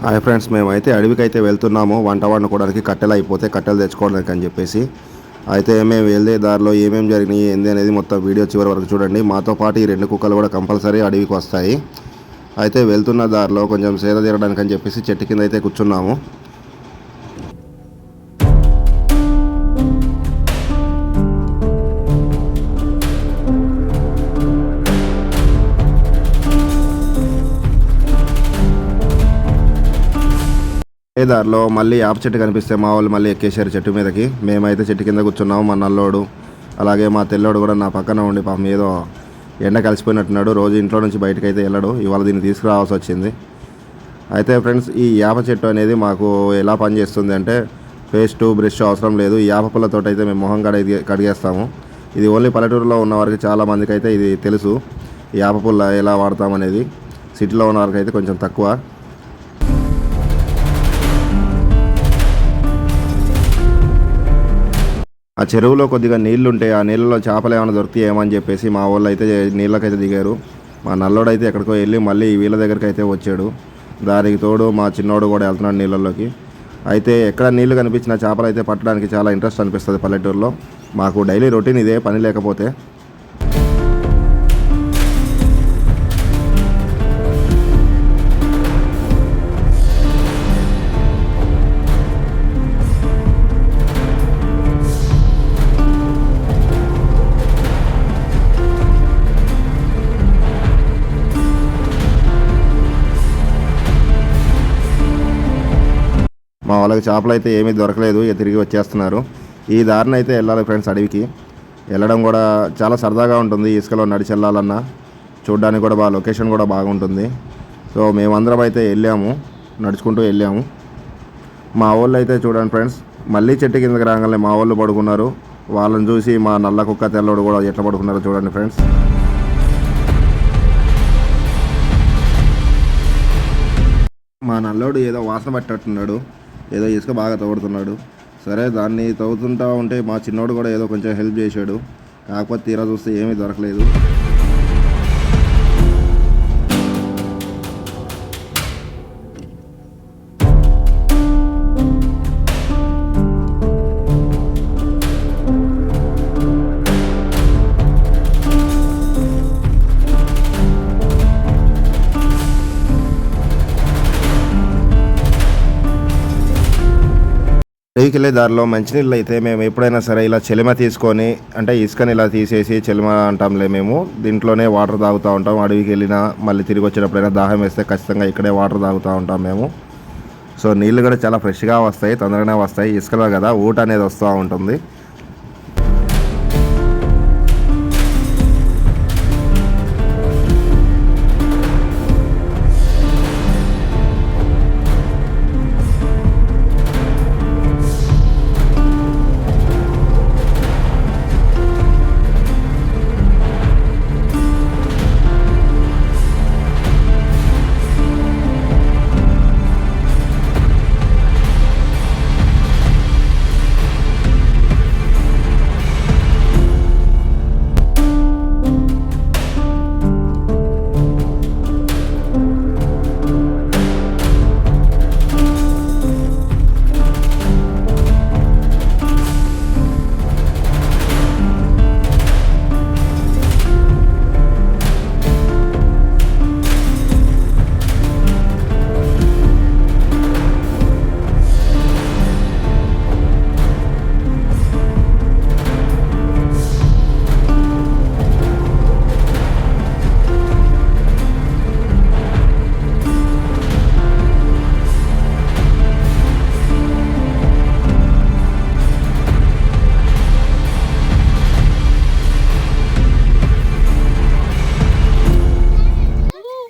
Hi friends, మేమైతే అడవికి అయితే వెళ్తున్నాము వంట వండుకోవడానికి. కట్టెలు అయిపోతే కట్టెలు తెచ్చుకోవడానికి అని చెప్పేసి అయితే మేము వెళ్ళే దారిలో ఏమేమి జరిగినాయి ఏంది అనేది మొత్తం వీడియో చివరి వరకు చూడండి. మాతో పాటు ఈ 2 కుక్కలు కూడా కంపల్సరీ అడవికి వస్తాయి. అయితే వెళ్తున్న దారిలో కొంచెం సేద తీరడానికి అని చెప్పేసి చెట్టు కింద అయితే కూర్చున్నాము. దారిలో మళ్ళీ యాప చెట్టు కనిపిస్తే మా వాళ్ళు మళ్ళీ ఎక్కేశారు చెట్టు మీదకి. మేమైతే చెట్టు కింద కూర్చున్నాము. మా నల్లోడు అలాగే మా తెల్లోడు కూడా నా పక్కన ఉండి పాపం ఏదో ఎండ కలిసిపోయినట్టున్నాడు. రోజు ఇంట్లో నుంచి బయటకు అయితే వెళ్ళడు. ఇవాళ దీన్ని తీసుకురావాల్సి వచ్చింది. అయితే ఫ్రెండ్స్, ఈ యాప చెట్టు అనేది మాకు ఎలా పనిచేస్తుంది అంటే పేస్ట్ బ్రష్ అవసరం లేదు. ఈ యాప పుల్లతో అయితే మేము మొహం కడిగేస్తాము. ఇది ఓన్లీ పల్లెటూరులో ఉన్న వారికి చాలా మందికి అయితే ఇది తెలుసు, ఈ యాప పుల్ల ఎలా వాడతామనేది. సిటీలో ఉన్న వారికి అయితే కొంచెం తక్కువ. ఆ చెరువులో కొద్దిగా నీళ్లు ఉంటాయి. ఆ నీళ్ళలో చేపలు ఏమైనా దొరుకుతాయేమో అని చెప్పేసి మా వాళ్ళు అయితే నీళ్ళకైతే దిగారు. మా నల్లోడు అయితే ఎక్కడికో వెళ్ళి మళ్ళీ వీళ్ళ దగ్గరికి అయితే వచ్చాడు. దానికి తోడు మా చిన్నోడు కూడా వెళ్తున్నాడు నీళ్ళల్లోకి. అయితే ఎక్కడ నీళ్లు కనిపించినా చేపలు అయితే పట్టడానికి చాలా ఇంట్రెస్ట్ అనిపిస్తుంది పల్లెటూరులో. మాకు డైలీ రొటీన్ ఇదే, పని లేకపోతే. మా వాళ్ళకి చేపలు అయితే ఏమీ దొరకలేదు, తిరిగి వచ్చేస్తున్నారు. ఈ దారిని అయితే వెళ్ళాలి ఫ్రెండ్స్. అడవికి వెళ్ళడం కూడా చాలా సరదాగా ఉంటుంది. ఇసుకలో నడిచి వెళ్ళాలన్నా చూడడానికి కూడా లొకేషన్ కూడా బాగుంటుంది. సో మేమందరం అయితే వెళ్ళాము, నడుచుకుంటూ వెళ్ళాము. మా వాళ్ళు అయితే చూడండి ఫ్రెండ్స్, మళ్ళీ చెట్టు కిందకి రాగానే మా వాళ్ళు పడుకున్నారు. వాళ్ళని చూసి మా నల్ల కుక్క తెల్లోడు కూడా ఎట్లా పడుకున్నారో చూడండి ఫ్రెండ్స్. మా నల్లోడు ఏదో వాసన పట్టేట్టున్నాడు, ఏదో ఇసుక బాగా తవ్వుతున్నాడు. సరే, దాన్ని తవ్వుతుంటా ఉంటే మా చిన్నోడు కూడా ఏదో కొంచెం హెల్ప్ చేశాడు. కాకపోతే తీరా చూస్తే ఏమీ దొరకలేదు. అడవికి వెళ్ళే దారిలో మంచినీళ్ళు అయితే మేము ఎప్పుడైనా సరే ఇలా చెలిమ తీసుకొని, అంటే ఇసుకని ఇలా తీసేసి చెలిమ అంటాంలే, మేము దీంట్లోనే వాటర్ తాగుతూ ఉంటాం. అడవికి వెళ్ళినా మళ్ళీ తిరిగి వచ్చేటప్పుడైనా దాహం వేస్తే ఖచ్చితంగా ఇక్కడే వాటర్ తాగుతూ ఉంటాం మేము. సో నీళ్ళు కూడా చాలా ఫ్రెష్గా వస్తాయి, తొందరగానే వస్తాయి. ఇసుకలో కదా ఊట అనేది వస్తూ ఉంటుంది.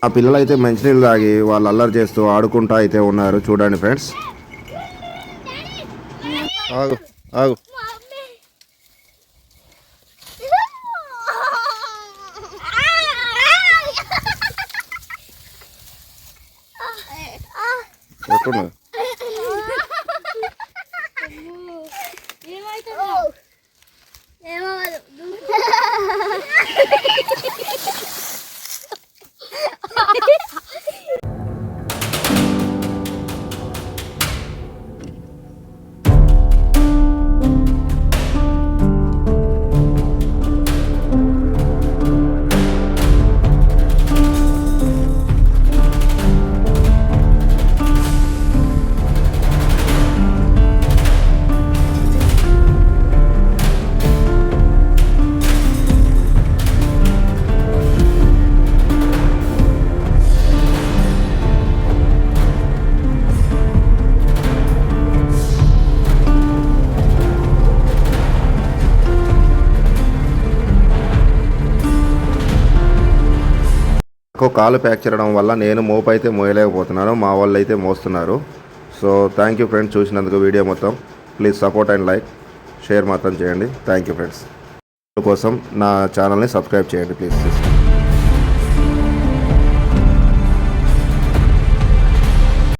ఆ పిల్లలు అయితే మంచినీళ్ళు తాగి వాళ్ళు అల్లరి చేస్తూ ఆడుకుంటూ అయితే ఉన్నారు. చూడండి ఫ్రెండ్స్. ఆగు ఆగు ఎట్టున్నా నాకు కాలు ఫ్రాక్చర్ అవడం వల్ల నేను మోపు అయితే మోయలేకపోతున్నాను, మా వాళ్ళు అయితే మోస్తున్నారు. సో థ్యాంక్ యూ ఫ్రెండ్స్ చూసినందుకు. వీడియో మొత్తం please support and like, share మాత్రం చేయండి. Thank you friends. కోసం నా ఛానల్ని సబ్స్క్రైబ్ చేయండి ప్లీజ్.